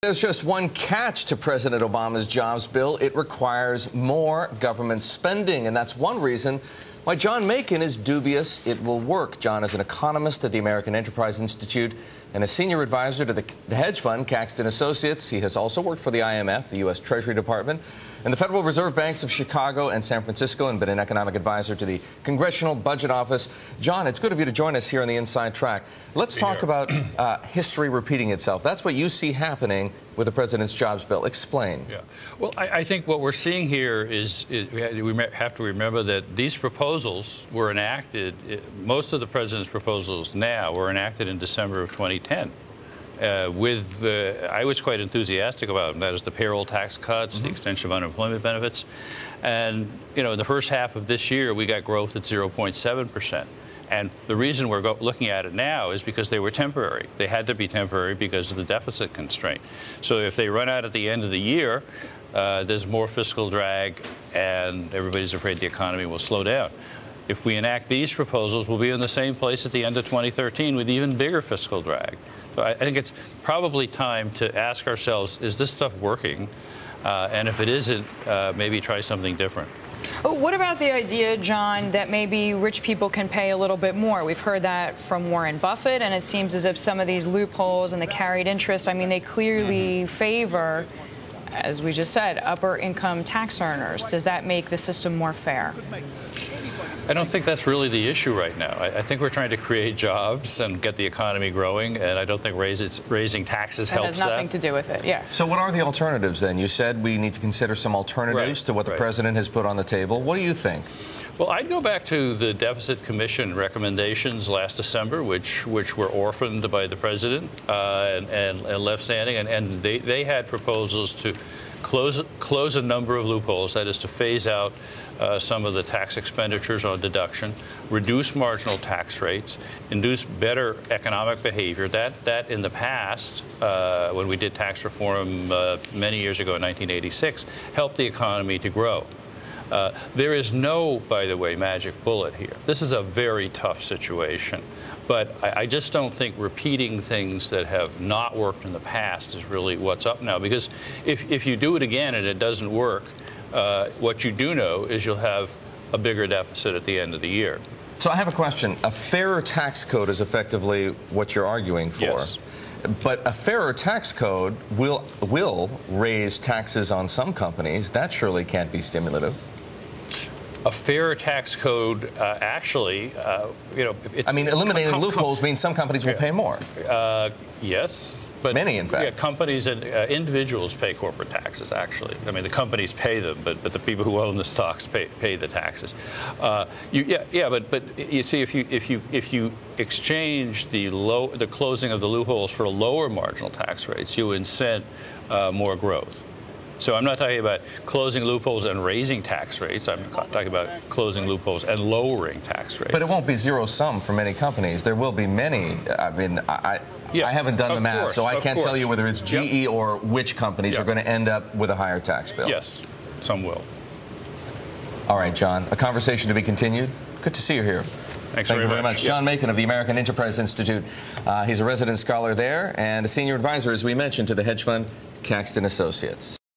There's just one catch to President Obama's jobs bill. It requires more government spending, and that's one reason why John Makin is dubious it will work. John is an economist at the American Enterprise Institute and a senior advisor to the hedge fund Caxton Associates. He has also worked for the IMF, the U.S. Treasury Department, and the Federal Reserve Banks of Chicago and San Francisco, and been an economic advisor to the Congressional Budget Office. John, it's good of you to join us here on the Inside Track. Let's talk about history repeating itself. That's what you see happening with the president's jobs bill. Explain. Yeah. Well, I think what we're seeing here is we have to remember that these proposals were enacted, most of the president's proposals now were enacted in December of 2010. I was quite enthusiastic about them. That is the payroll tax cuts, the extension of unemployment benefits. And, you know, in the first half of this year, we got growth at 0.7%. And the reason we're looking at it now is because they were temporary. They had to be temporary because of the deficit constraint. So if they run out at the end of the year, there's more fiscal drag, and everybody's afraid the economy will slow down. If we enact these proposals, we'll be in the same place at the end of 2013 with even bigger fiscal drag. So I think it's probably time to ask ourselves, is this stuff working? And if it isn't, maybe try something different. What about the idea, John, that maybe rich people can pay a little bit more? We've heard that from Warren Buffett, and it seems as if some of these loopholes and the carried interest, I mean, they clearly favor, as we just said, upper income tax earners. Does that make the system more fair? I don't think that's really the issue right now. I think we're trying to create jobs and get the economy growing, and I don't think raising taxes helps that. It has nothing to do with it, yeah. So what are the alternatives then? You said we need to consider some alternatives to what the president has put on the table. What do you think? Well, I'd go back to the Deficit Commission recommendations last December, which were orphaned by the president and left standing, and they had proposals to close a number of loopholes, that is to phase out some of the tax expenditures on deduction, reduce marginal tax rates, induce better economic behavior. That in the past, when we did tax reform many years ago in 1986, helped the economy to grow. There is no, by the way, magic bullet here. This is a very tough situation. But I just don't think repeating things that have not worked in the past is really what's up now. Because if you do it again and it doesn't work, what you do know is you'll have a bigger deficit at the end of the year. So I have a question. A fairer tax code is effectively what you're arguing for. Yes. But a fairer tax code will raise taxes on some companies. That surely can't be stimulative. A fair tax code, actually, you know, it's... I mean, eliminating loopholes means some companies will pay more. Yes. But many, in fact. Yeah, companies and individuals pay corporate taxes, actually. I mean, the companies pay them, but the people who own the stocks pay the taxes. But you see, if you exchange the closing of the loopholes for lower marginal tax rates, you incent more growth. So I'm not talking about closing loopholes and raising tax rates. I'm talking about closing loopholes and lowering tax rates. But it won't be zero sum for many companies. There will be many. I mean, I haven't done the math, so I can't tell you whether it's GE or which companies are going to end up with a higher tax bill. Yes, some will. All right, John, a conversation to be continued. Good to see you here. Thank you very much. John Makin of the American Enterprise Institute. He's a resident scholar there and a senior advisor, as we mentioned, to the hedge fund Caxton Associates.